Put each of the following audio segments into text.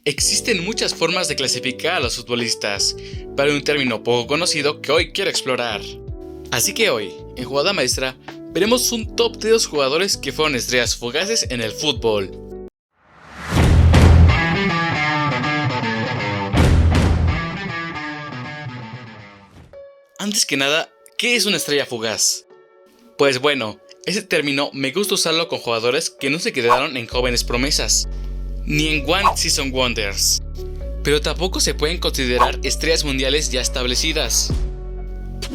Existen muchas formas de clasificar a los futbolistas, pero hay un término poco conocido que hoy quiero explorar. Así que hoy, en Jugada Maestra, veremos un top de los jugadores que fueron estrellas fugaces en el fútbol. Antes que nada, ¿qué es una estrella fugaz? Pues bueno, ese término me gusta usarlo con jugadores que no se quedaron en jóvenes promesas, ni en One Season Wonders, pero tampoco se pueden considerar estrellas mundiales ya establecidas,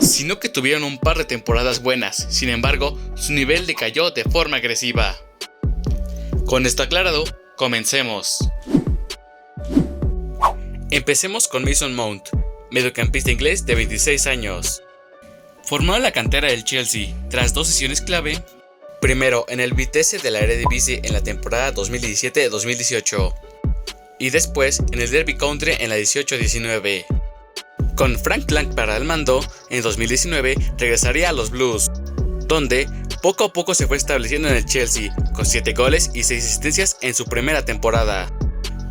sino que tuvieron un par de temporadas buenas. Sin embargo, su nivel decayó de forma agresiva. Con esto aclarado, comencemos. Empecemos con Mason Mount, mediocampista inglés de 26 años. Formado en la cantera del Chelsea tras dos sesiones clave, primero en el Vitesse de la Eredivisie en la temporada 2017-2018 y después en el Derby County en la 18-19. Con Frank Lampard al mando, en 2019 regresaría a los Blues, donde poco a poco se fue estableciendo en el Chelsea, con 7 goles y 6 asistencias en su primera temporada.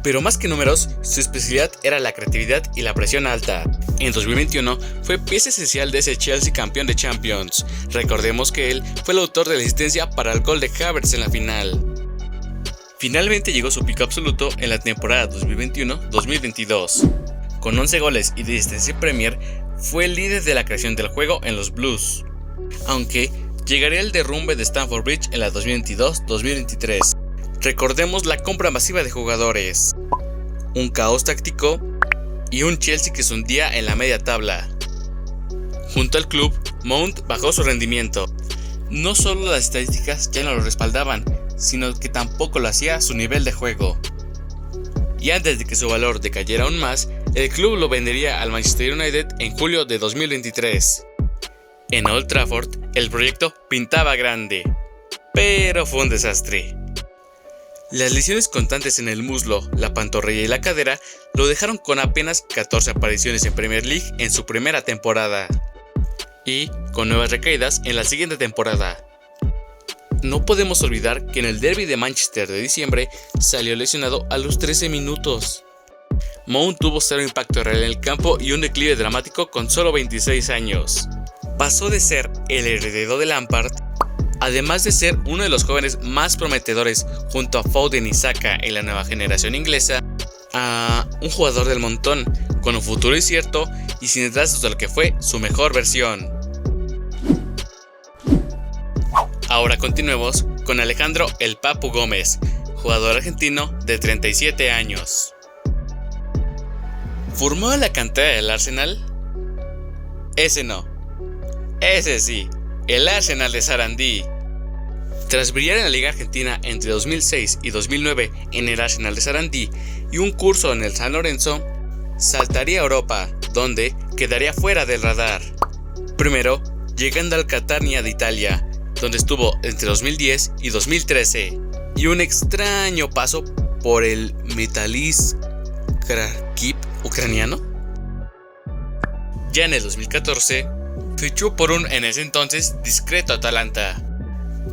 Pero más que números, su especialidad era la creatividad y la presión alta. En 2021 fue pieza esencial de ese Chelsea campeón de Champions. Recordemos que él fue el autor de la asistencia para el gol de Havertz en la final. Finalmente llegó su pico absoluto en la temporada 2021-2022. Con 11 goles y 10 asistencias en Premier, fue el líder de la creación del juego en los Blues. Aunque llegaría el derrumbe de Stamford Bridge en la 2022-2023. Recordemos la compra masiva de jugadores, un caos táctico y un Chelsea que se hundía en la media tabla. Junto al club, Mount bajó su rendimiento. No solo las estadísticas ya no lo respaldaban, sino que tampoco lo hacía su nivel de juego. Y antes de que su valor decayera aún más, el club lo vendería al Manchester United en julio de 2023. En Old Trafford, el proyecto pintaba grande, pero fue un desastre. Las lesiones constantes en el muslo, la pantorrilla y la cadera lo dejaron con apenas 14 apariciones en Premier League en su primera temporada, y con nuevas recaídas en la siguiente temporada. No podemos olvidar que en el derby de Manchester de diciembre salió lesionado a los 13 minutos. Mount tuvo cero impacto real en el campo y un declive dramático con solo 26 años. Pasó de ser el heredero de Lampard, además de ser uno de los jóvenes más prometedores junto a Foden y Saka en la nueva generación inglesa, a un jugador del montón, con un futuro incierto y sin rastros de lo que fue su mejor versión. Ahora continuemos con Alejandro "El Papu" Gómez, jugador argentino de 37 años. ¿Formado en la cantera del Arsenal? Ese no. Ese sí, el Arsenal de Sarandí. Tras brillar en la Liga Argentina entre 2006 y 2009 en el Arsenal de Sarandí y un curso en el San Lorenzo, saltaría a Europa, donde quedaría fuera del radar. Primero, llegando al Catania de Italia, donde estuvo entre 2010 y 2013, y un extraño paso por el Metalist Kharkiv ucraniano. Ya en el 2014, fichó por un en ese entonces discreto Atalanta.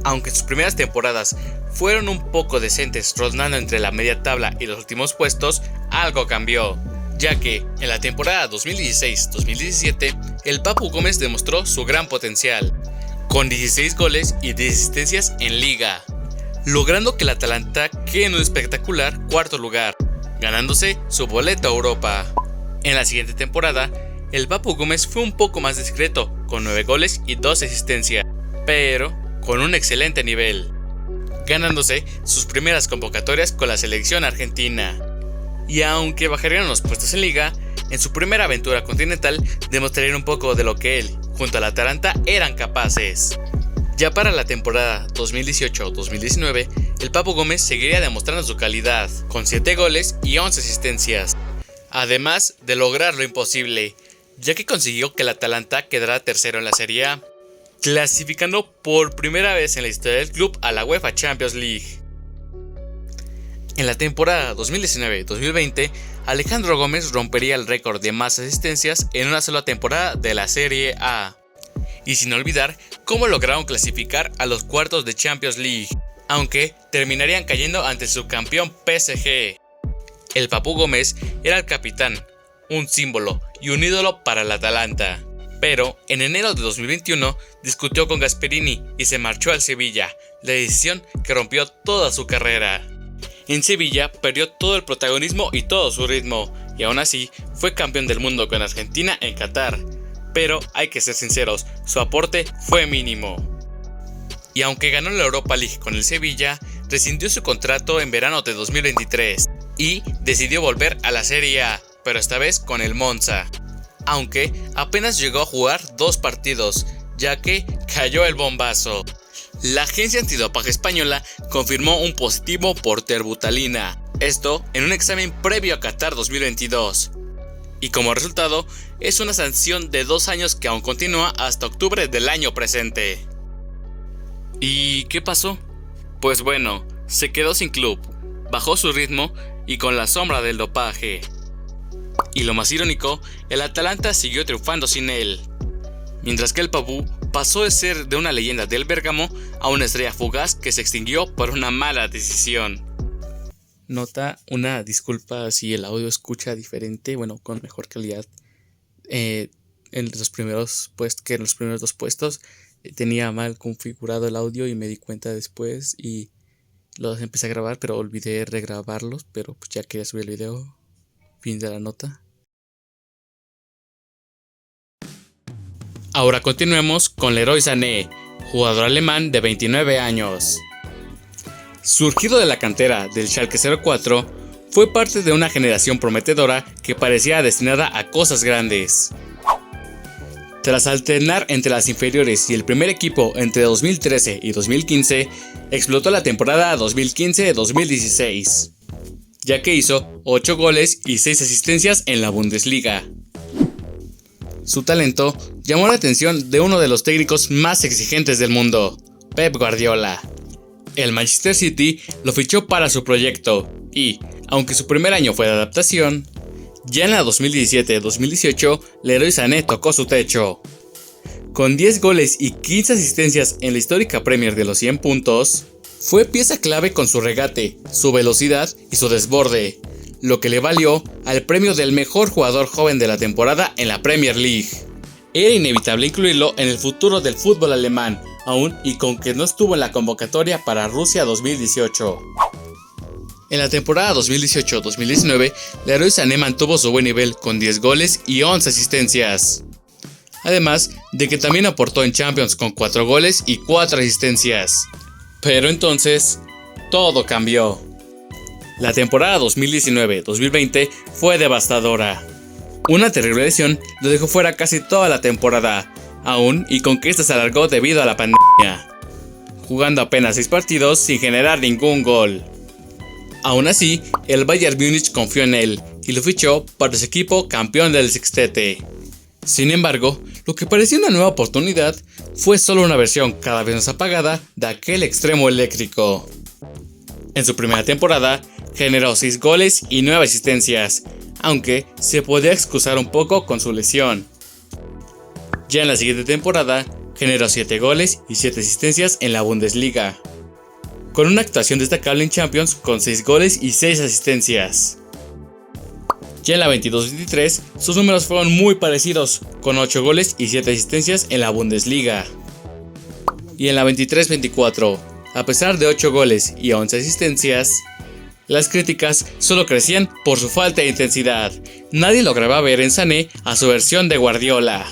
Aunque sus primeras temporadas fueron un poco decentes, rondando entre la media tabla y los últimos puestos, algo cambió, ya que en la temporada 2016-2017 el Papu Gómez demostró su gran potencial, con 16 goles y 10 asistencias en liga, logrando que el Atalanta quede en un espectacular cuarto lugar, ganándose su boleto a Europa. En la siguiente temporada, el Papu Gómez fue un poco más discreto, con 9 goles y 2 asistencias, pero con un excelente nivel, ganándose sus primeras convocatorias con la selección argentina. Y aunque bajarían los puestos en liga, en su primera aventura continental demostrarían un poco de lo que él, junto al Atalanta, eran capaces. Ya para la temporada 2018-2019, el Papu Gómez seguiría demostrando su calidad, con 7 goles y 11 asistencias, además de lograr lo imposible, ya que consiguió que el Atalanta quedara tercero en la Serie A, clasificando por primera vez en la historia del club a la UEFA Champions League. En la temporada 2019-2020, Alejandro Gómez rompería el récord de más asistencias en una sola temporada de la Serie A. Y sin olvidar cómo lograron clasificar a los cuartos de Champions League, aunque terminarían cayendo ante su campeón PSG. El Papu Gómez era el capitán, un símbolo y un ídolo para el Atalanta. Pero en enero de 2021 discutió con Gasperini y se marchó al Sevilla, la decisión que rompió toda su carrera. En Sevilla perdió todo el protagonismo y todo su ritmo, y aún así fue campeón del mundo con Argentina en Qatar. Pero hay que ser sinceros, su aporte fue mínimo. Y aunque ganó la Europa League con el Sevilla, rescindió su contrato en verano de 2023 y decidió volver a la Serie A, pero esta vez con el Monza. Aunque apenas llegó a jugar 2 partidos, ya que cayó el bombazo. La agencia antidopaje española confirmó un positivo por terbutalina, esto en un examen previo a Qatar 2022. Y como resultado, es una sanción de 2 años que aún continúa hasta octubre del año presente. ¿Y qué pasó? Pues bueno, se quedó sin club, bajó su ritmo y con la sombra del dopaje. Y lo más irónico, el Atalanta siguió triunfando sin él. Mientras que el Papu pasó de ser de una leyenda del Bérgamo a una estrella fugaz que se extinguió por una mala decisión. Nota, una disculpa si el audio escucha diferente, bueno, con mejor calidad. En los primeros en los primeros 2 puestos tenía mal configurado el audio y me di cuenta después y los empecé a grabar, pero olvidé regrabarlos, pero pues ya quería subir el video. Fin de la nota. Ahora continuemos con Leroy Sané, jugador alemán de 29 años. Surgido de la cantera del Schalke 04, fue parte de una generación prometedora que parecía destinada a cosas grandes. Tras alternar entre las inferiores y el primer equipo entre 2013 y 2015, explotó la temporada 2015-2016, ya que hizo 8 goles y 6 asistencias en la Bundesliga. Su talento llamó la atención de uno de los técnicos más exigentes del mundo, Pep Guardiola. El Manchester City lo fichó para su proyecto y, aunque su primer año fue de adaptación, ya en la 2017-2018 Leroy Sané tocó su techo. Con 10 goles y 15 asistencias en la histórica Premier de los 100 puntos, fue pieza clave con su regate, su velocidad y su desborde, lo que le valió al premio del mejor jugador joven de la temporada en la Premier League. Era inevitable incluirlo en el futuro del fútbol alemán, aún y con que no estuvo en la convocatoria para Rusia 2018. En la temporada 2018-2019, Leroy Sané mantuvo su buen nivel con 10 goles y 11 asistencias. Además de que también aportó en Champions con 4 goles y 4 asistencias. Pero entonces, todo cambió. La temporada 2019-2020 fue devastadora. Una terrible lesión lo dejó fuera casi toda la temporada, aún y con que esta se alargó debido a la pandemia, jugando apenas 6 partidos sin generar ningún gol. Aún así, el Bayern Múnich confió en él y lo fichó para su equipo campeón del sextete. Sin embargo, lo que parecía una nueva oportunidad fue solo una versión cada vez más apagada de aquel extremo eléctrico. En su primera temporada, generó 6 goles y 9 asistencias, aunque se podía excusar un poco con su lesión. Ya en la siguiente temporada, generó 7 goles y 7 asistencias en la Bundesliga, con una actuación destacable en Champions con 6 goles y 6 asistencias. Ya en la 22-23, sus números fueron muy parecidos, con 8 goles y 7 asistencias en la Bundesliga. Y en la 23-24, a pesar de 8 goles y 11 asistencias, las críticas solo crecían por su falta de intensidad. Nadie lograba ver en Sané a su versión de Guardiola.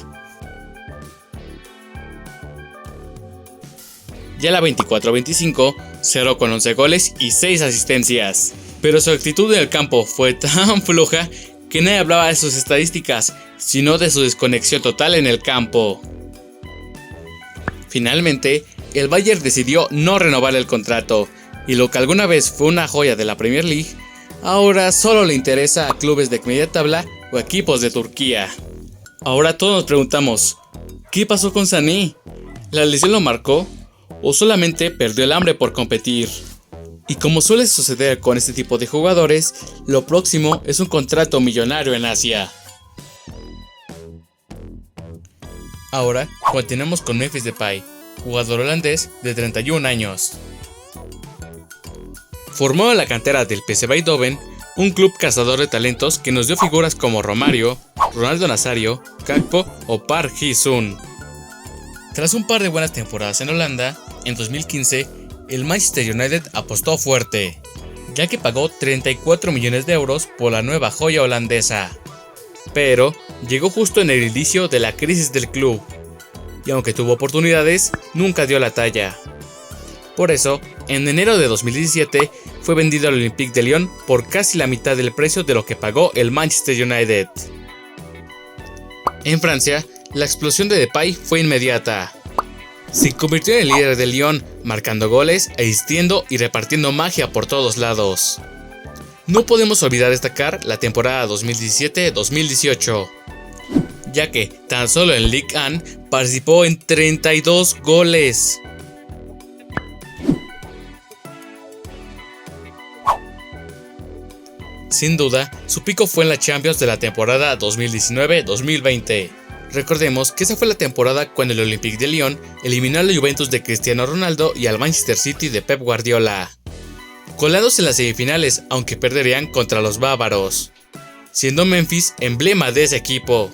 Ya la 24-25 cerró con 11 goles y 6 asistencias. Pero su actitud en el campo fue tan floja que nadie hablaba de sus estadísticas, sino de su desconexión total en el campo. Finalmente, el Bayern decidió no renovar el contrato, y lo que alguna vez fue una joya de la Premier League, ahora solo le interesa a clubes de media tabla o equipos de Turquía. Ahora todos nos preguntamos, ¿qué pasó con Sané? ¿La lesión lo marcó? ¿O solamente perdió el hambre por competir? Y como suele suceder con este tipo de jugadores, lo próximo es un contrato millonario en Asia. Ahora continuamos con Memphis Depay, jugador holandés de 31 años. Formado en la cantera del PSV Eindhoven, un club cazador de talentos que nos dio figuras como Romario, Ronaldo Nazario, Gakpo o Park Ji-sung. Tras un par de buenas temporadas en Holanda, en 2015, el Manchester United apostó fuerte, ya que pagó 34 millones de euros por la nueva joya holandesa. Pero llegó justo en el inicio de la crisis del club, y aunque tuvo oportunidades, nunca dio la talla. Por eso, en enero de 2017 fue vendido al Olympique de Lyon por casi la mitad del precio de lo que pagó el Manchester United. En Francia, la explosión de Depay fue inmediata. Se convirtió en el líder del Lyon, marcando goles, asistiendo y repartiendo magia por todos lados. No podemos olvidar destacar la temporada 2017-2018, ya que tan solo en Ligue 1 participó en 32 goles. Sin duda, su pico fue en la Champions de la temporada 2019-2020. Recordemos que esa fue la temporada cuando el Olympique de Lyon eliminó a la Juventus de Cristiano Ronaldo y al Manchester City de Pep Guardiola, colados en las semifinales, aunque perderían contra los bávaros, siendo Memphis emblema de ese equipo.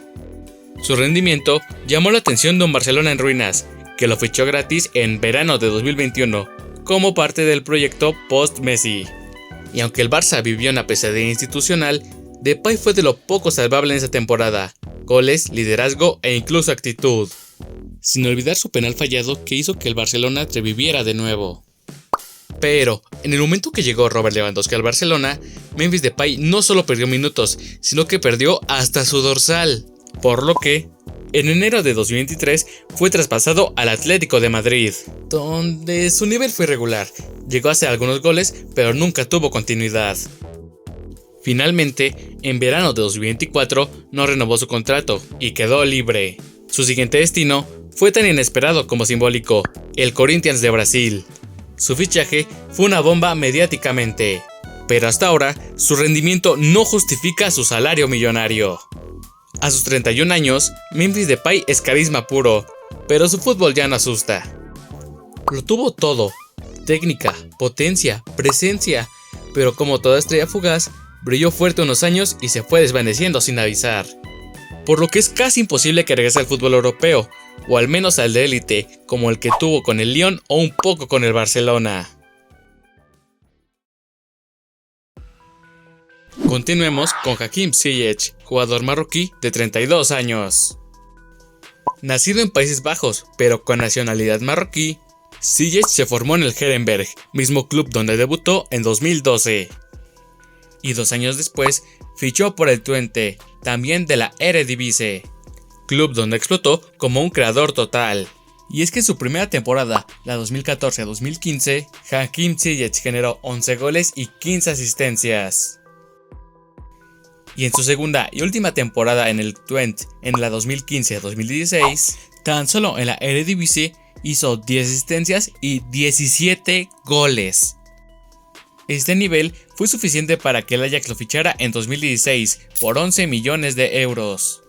Su rendimiento llamó la atención de un Barcelona en ruinas, que lo fichó gratis en verano de 2021, como parte del proyecto post-Messi. Y aunque el Barça vivió una pesadilla institucional, Depay fue de lo poco salvable en esa temporada: goles, liderazgo e incluso actitud. Sin olvidar su penal fallado que hizo que el Barcelona reviviera de nuevo. Pero, en el momento que llegó Robert Lewandowski al Barcelona, Memphis Depay no solo perdió minutos, sino que perdió hasta su dorsal. Por lo que, en enero de 2023 fue traspasado al Atlético de Madrid, donde su nivel fue irregular. Llegó a hacer algunos goles, pero nunca tuvo continuidad. Finalmente, en verano de 2024 no renovó su contrato y quedó libre. Su siguiente destino fue tan inesperado como simbólico: el Corinthians de Brasil. Su fichaje fue una bomba mediáticamente, pero hasta ahora su rendimiento no justifica su salario millonario. A sus 31 años, Memphis Depay es carisma puro, pero su fútbol ya no asusta. Lo tuvo todo: técnica, potencia, presencia, pero como toda estrella fugaz, brilló fuerte unos años y se fue desvaneciendo sin avisar. Por lo que es casi imposible que regrese al fútbol europeo, o al menos al de élite, como el que tuvo con el Lyon o un poco con el Barcelona. Continuemos con Hakim Ziyech, jugador marroquí de 32 años. Nacido en Países Bajos, pero con nacionalidad marroquí, Ziyech se formó en el Herenberg, mismo club donde debutó en 2012. Y 2 años después fichó por el Twente, también de la Eredivisie, club donde explotó como un creador total. Y es que en su primera temporada, la 2014-2015, Hakim Ziyech generó 11 goles y 15 asistencias. Y en su segunda y última temporada en el Twente, en la 2015-2016, tan solo en la Eredivisie hizo 10 asistencias y 17 goles. Este nivel fue suficiente para que el Ajax lo fichara en 2016 por 11 millones de euros.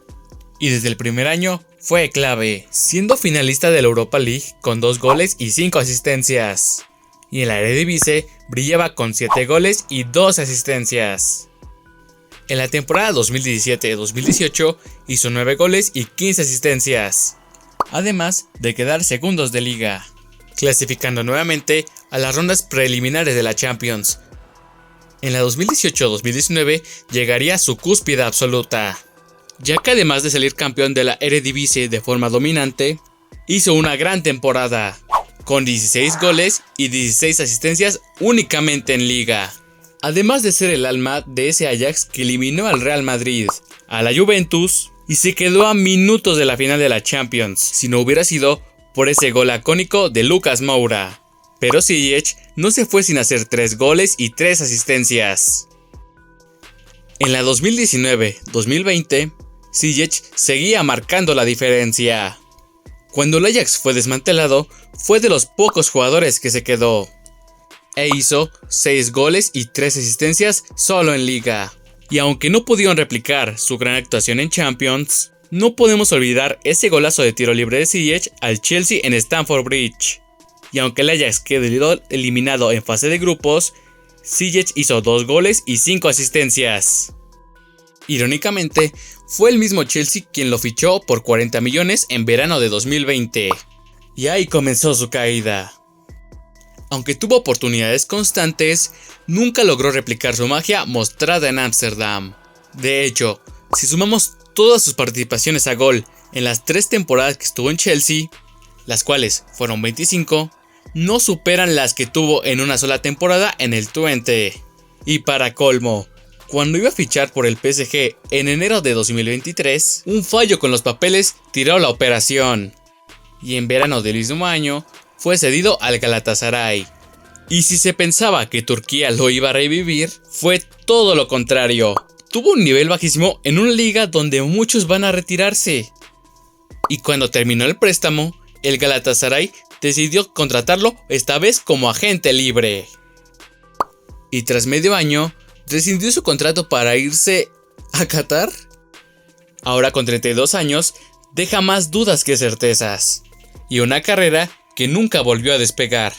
Y desde el primer año fue clave, siendo finalista de la Europa League con 2 goles y 5 asistencias. Y en la Eredivisie brillaba con 7 goles y 2 asistencias. En la temporada 2017-2018 hizo 9 goles y 15 asistencias, además de quedar segundos de liga, clasificando nuevamente a las rondas preliminares de la Champions. En la 2018-2019 llegaría a su cúspide absoluta, ya que además de salir campeón de la Eredivisie de forma dominante, hizo una gran temporada, con 16 goles y 16 asistencias únicamente en liga. Además de ser el alma de ese Ajax que eliminó al Real Madrid, a la Juventus y se quedó a minutos de la final de la Champions, si no hubiera sido por ese gol icónico de Lucas Moura. Pero Ziyech no se fue sin hacer 3 goles y 3 asistencias. En la 2019-2020, Ziyech seguía marcando la diferencia. Cuando el Ajax fue desmantelado, fue de los pocos jugadores que se quedó, e hizo 6 goles y 3 asistencias solo en liga. Y aunque no pudieron replicar su gran actuación en Champions, no podemos olvidar ese golazo de tiro libre de Ziyech al Chelsea en Stamford Bridge. Y aunque el Ajax quedó eliminado en fase de grupos, Ziyech hizo 2 goles y 5 asistencias. Irónicamente, fue el mismo Chelsea quien lo fichó por 40 millones en verano de 2020. Y ahí comenzó su caída. Aunque tuvo oportunidades constantes, nunca logró replicar su magia mostrada en Ámsterdam. De hecho, si sumamos todas sus participaciones a gol en las 3 temporadas que estuvo en Chelsea, las cuales fueron 25, no superan las que tuvo en una sola temporada en el Twente. Y para colmo, cuando iba a fichar por el PSG en enero de 2023, un fallo con los papeles tiró la operación. Y en verano del mismo año, fue cedido al Galatasaray. Y si se pensaba que Turquía lo iba a revivir, fue todo lo contrario. Tuvo un nivel bajísimo en una liga donde muchos van a retirarse. Y cuando terminó el préstamo, el Galatasaray decidió contratarlo esta vez como agente libre. Y tras medio año, rescindió su contrato para irse a Qatar. Ahora con 32 años, deja más dudas que certezas. Y una carrera que nunca volvió a despegar.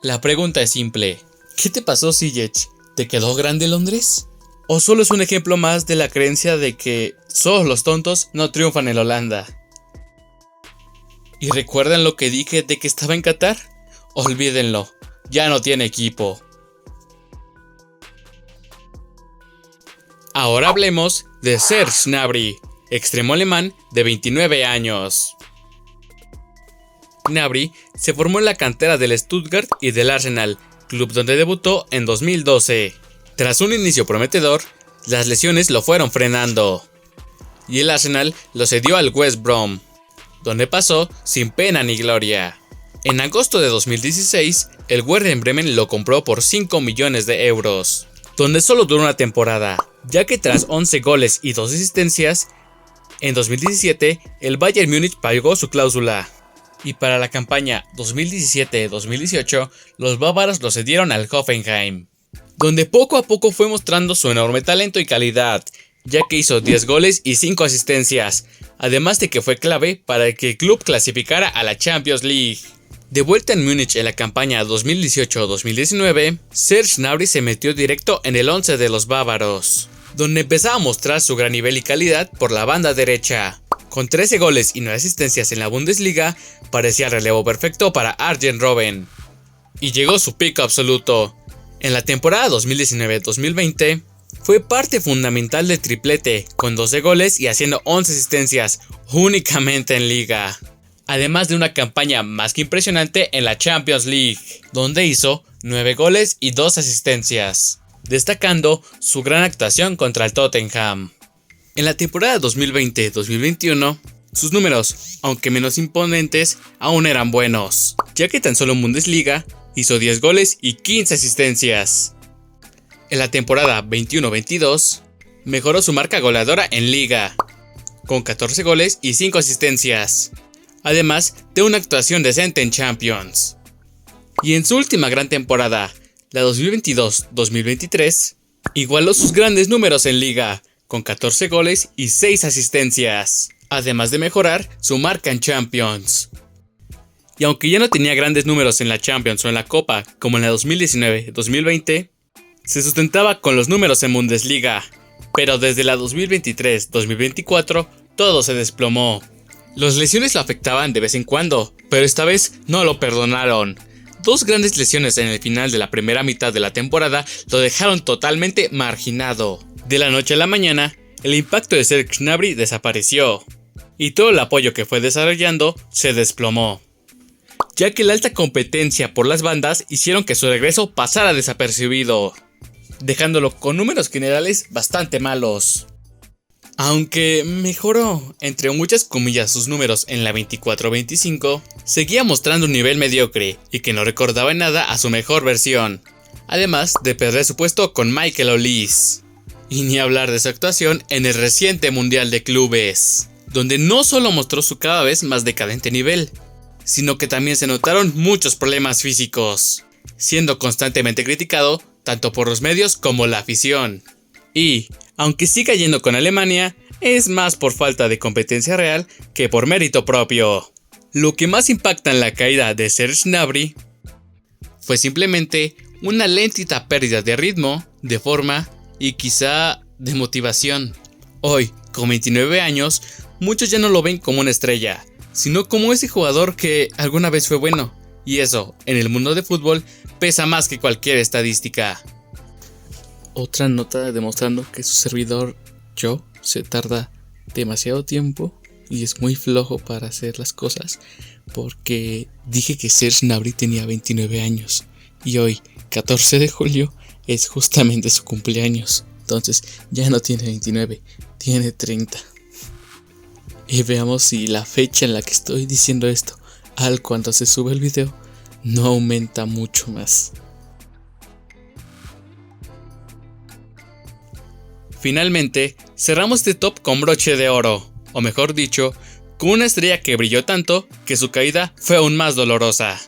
La pregunta es simple: ¿qué te pasó, Ziyech? ¿Te quedó grande Londres? ¿O solo es un ejemplo más de la creencia de que solo los tontos no triunfan en Holanda? ¿Y recuerdan lo que dije de que estaba en Qatar? Olvídenlo, ya no tiene equipo. Ahora hablemos de Serge Gnabry, extremo alemán de 29 años. Gnabry se formó en la cantera del Stuttgart y del Arsenal, club donde debutó en 2012. Tras un inicio prometedor, las lesiones lo fueron frenando, y el Arsenal lo cedió al West Brom, donde pasó sin pena ni gloria. En agosto de 2016, el Werder Bremen lo compró por 5 millones de euros, donde solo duró una temporada, ya que tras 11 goles y 2 asistencias, en 2017 el Bayern Múnich pagó su cláusula. Y para la campaña 2017-2018, los bávaros lo cedieron al Hoffenheim, donde poco a poco fue mostrando su enorme talento y calidad, ya que hizo 10 goles y 5 asistencias, además de que fue clave para que el club clasificara a la Champions League. De vuelta en Múnich en la campaña 2018-2019, Serge Gnabry se metió directo en el 11 de los bávaros, donde empezaba a mostrar su gran nivel y calidad por la banda derecha. Con 13 goles y 9 asistencias en la Bundesliga, parecía el relevo perfecto para Arjen Robben. Y llegó su pico absoluto. En la temporada 2019-2020, fue parte fundamental del triplete, con 12 goles y haciendo 11 asistencias, únicamente en liga. Además de una campaña más que impresionante en la Champions League, donde hizo 9 goles y 2 asistencias, destacando su gran actuación contra el Tottenham. En la temporada 2020-2021, sus números, aunque menos imponentes, aún eran buenos, ya que tan solo en Bundesliga hizo 10 goles y 15 asistencias. En la temporada 21-22, mejoró su marca goleadora en liga, con 14 goles y 5 asistencias, además de una actuación decente en Champions. Y en su última gran temporada, la 2022-2023, igualó sus grandes números en liga, con 14 goles y 6 asistencias, además de mejorar su marca en Champions. Y aunque ya no tenía grandes números en la Champions o en la Copa como en la 2019-2020, se sustentaba con los números en Bundesliga, pero desde la 2023-2024 todo se desplomó. Las lesiones lo afectaban de vez en cuando, pero esta vez no lo perdonaron. 2 grandes lesiones en el final de la primera mitad de la temporada lo dejaron totalmente marginado. De la noche a la mañana, el impacto de Serge Gnabry desapareció, y todo el apoyo que fue desarrollando se desplomó, ya que la alta competencia por las bandas hicieron que su regreso pasara desapercibido, dejándolo con números generales bastante malos. Aunque mejoró, entre muchas comillas, sus números en la 24-25, seguía mostrando un nivel mediocre y que no recordaba en nada a su mejor versión, además de perder su puesto con Michael Olise. Y ni hablar de su actuación en el reciente Mundial de Clubes, donde no solo mostró su cada vez más decadente nivel, sino que también se notaron muchos problemas físicos, siendo constantemente criticado tanto por los medios como la afición. Y, aunque siga yendo con Alemania, es más por falta de competencia real que por mérito propio. Lo que más impacta en la caída de Serge Gnabry fue simplemente una lentita pérdida de ritmo, de forma y quizá de motivación. Hoy, con 29 años, muchos ya no lo ven como una estrella, sino como ese jugador que alguna vez fue bueno, y eso, en el mundo de fútbol, pesa más que cualquier estadística. Otra nota demostrando que su servidor, yo, se tarda demasiado tiempo y es muy flojo para hacer las cosas, porque dije que Serge Gnabry tenía 29 años, y hoy, 14 de julio, es justamente su cumpleaños. Entonces ya no tiene 29, tiene 30. Y veamos si la fecha en la que estoy diciendo esto, al cuando se sube el video, no aumenta mucho más. Finalmente, cerramos este top con broche de oro, o mejor dicho, con una estrella que brilló tanto que su caída fue aún más dolorosa.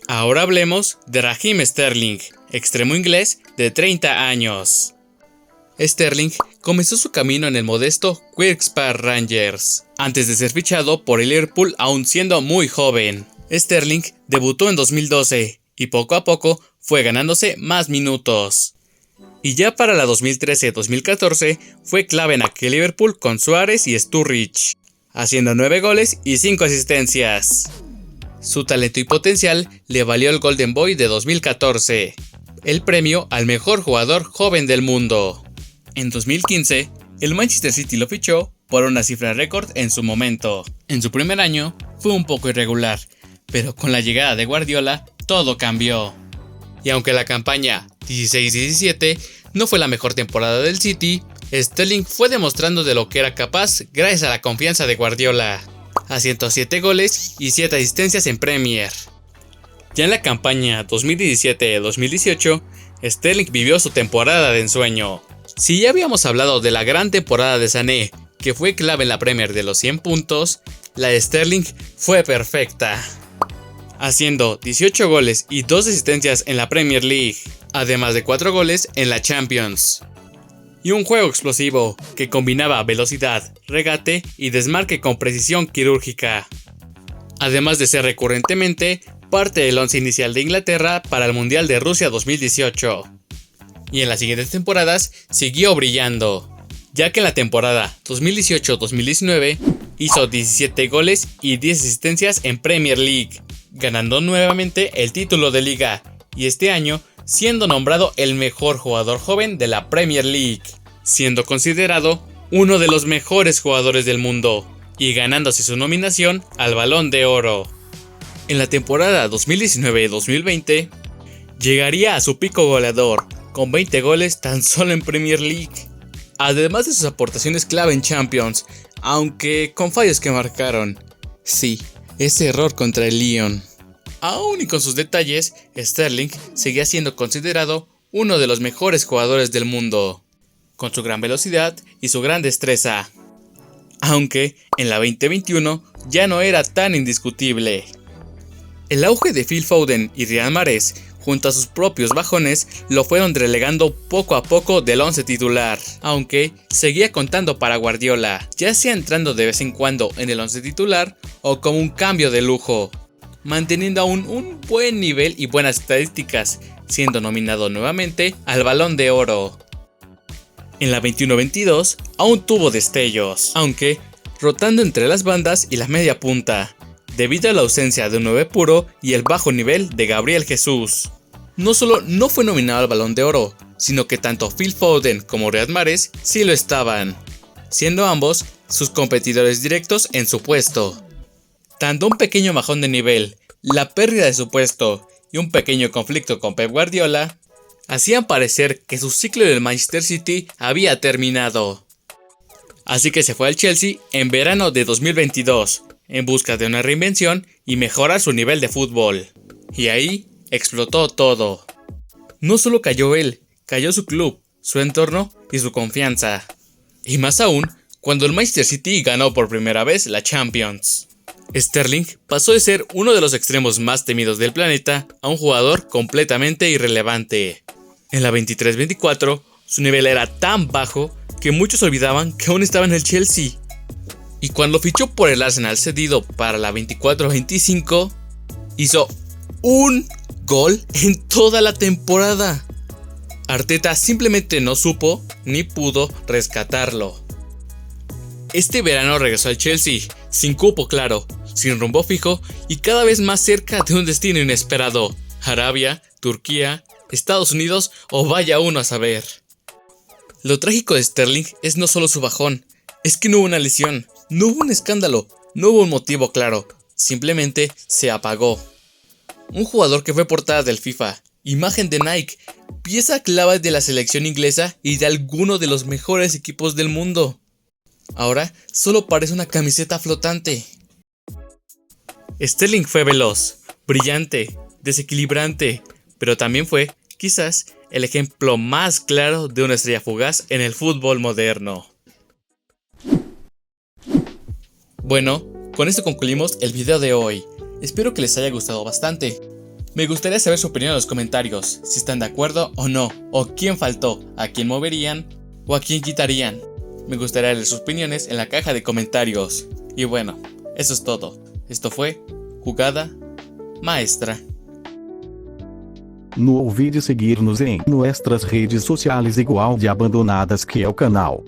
Ahora hablemos de Raheem Sterling, extremo inglés de 30 años. Sterling comenzó su camino en el modesto Queen's Park Rangers, antes de ser fichado por el Liverpool aún siendo muy joven. Sterling debutó en 2012 y poco a poco fue ganándose más minutos. Y ya para la 2013-2014 fue clave en aquel Liverpool con Suárez y Sturridge, haciendo 9 goles y 5 asistencias. Su talento y potencial le valió el Golden Boy de 2014, el premio al mejor jugador joven del mundo. En 2015, el Manchester City lo fichó por una cifra récord en su momento. En su primer año fue un poco irregular, pero con la llegada de Guardiola todo cambió. Y aunque la campaña 16-17 no fue la mejor temporada del City, Sterling fue demostrando de lo que era capaz gracias a la confianza de Guardiola, haciendo 7 goles y 7 asistencias en Premier. Ya en la campaña 2017-2018, Sterling vivió su temporada de ensueño. Si ya habíamos hablado de la gran temporada de Sané, que fue clave en la Premier de los 100 puntos, la de Sterling fue perfecta, haciendo 18 goles y 2 asistencias en la Premier League, además de 4 goles en la Champions. Y un juego explosivo que combinaba velocidad, regate y desmarque con precisión quirúrgica, además de ser recurrentemente parte del once inicial de Inglaterra para el Mundial de Rusia 2018. Y en las siguientes temporadas siguió brillando, ya que en la temporada 2018-2019 hizo 17 goles y 10 asistencias en Premier League, ganando nuevamente el título de liga, y este año siendo nombrado el mejor jugador joven de la Premier League, siendo considerado uno de los mejores jugadores del mundo, y ganándose su nominación al Balón de Oro. En la temporada 2019-2020 llegaría a su pico goleador, con 20 goles tan solo en Premier League, además de sus aportaciones clave en Champions, aunque con fallos que marcaron. Sí, ese error contra el Lyon. Aún y con sus detalles, Sterling seguía siendo considerado uno de los mejores jugadores del mundo, con su gran velocidad y su gran destreza, aunque en la 2021 ya no era tan indiscutible. El auge de Phil Foden y Riyad Mahrez, junto a sus propios bajones, lo fueron relegando poco a poco del once titular, aunque seguía contando para Guardiola, ya sea entrando de vez en cuando en el once titular o como un cambio de lujo, manteniendo aún un buen nivel y buenas estadísticas, siendo nominado nuevamente al Balón de Oro. En la 21-22 aún tuvo destellos, aunque rotando entre las bandas y la media punta, debido a la ausencia de un 9 puro y el bajo nivel de Gabriel Jesús. No solo no fue nominado al Balón de Oro, sino que tanto Phil Foden como Riyad Mahrez sí lo estaban, siendo ambos sus competidores directos en su puesto. Tanto un pequeño bajón de nivel, la pérdida de su puesto y un pequeño conflicto con Pep Guardiola hacían parecer que su ciclo del Manchester City había terminado. Así que se fue al Chelsea en verano de 2022, en busca de una reinvención y mejorar su nivel de fútbol. Y ahí explotó todo. No solo cayó él, cayó su club, su entorno y su confianza. Y más aún, cuando el Manchester City ganó por primera vez la Champions. Sterling pasó de ser uno de los extremos más temidos del planeta a un jugador completamente irrelevante. En la 23-24, su nivel era tan bajo que muchos olvidaban que aún estaba en el Chelsea. Y cuando fichó por el Arsenal cedido para la 24-25, hizo un gol en toda la temporada. Arteta simplemente no supo ni pudo rescatarlo. Este verano regresó al Chelsea, sin cupo claro, sin rumbo fijo y cada vez más cerca de un destino inesperado. Arabia, Turquía, Estados Unidos o vaya uno a saber. Lo trágico de Sterling es no solo su bajón, es que no hubo una lesión, no hubo un escándalo, no hubo un motivo claro, simplemente se apagó. Un jugador que fue portada del FIFA, imagen de Nike, pieza clave de la selección inglesa y de alguno de los mejores equipos del mundo. Ahora solo parece una camiseta flotante. Sterling fue veloz, brillante, desequilibrante, pero también fue, quizás, el ejemplo más claro de una estrella fugaz en el fútbol moderno. Bueno, con esto concluimos el video de hoy. Espero que les haya gustado bastante. Me gustaría saber su opinión en los comentarios, si están de acuerdo o no, o quién faltó, a quién moverían o a quién quitarían. Me gustaría leer sus opiniones en la caja de comentarios. Y bueno, eso es todo. Esto fue Jugada Maestra. No olvide seguir-nos em nossas redes sociais igual de abandonadas que é o canal.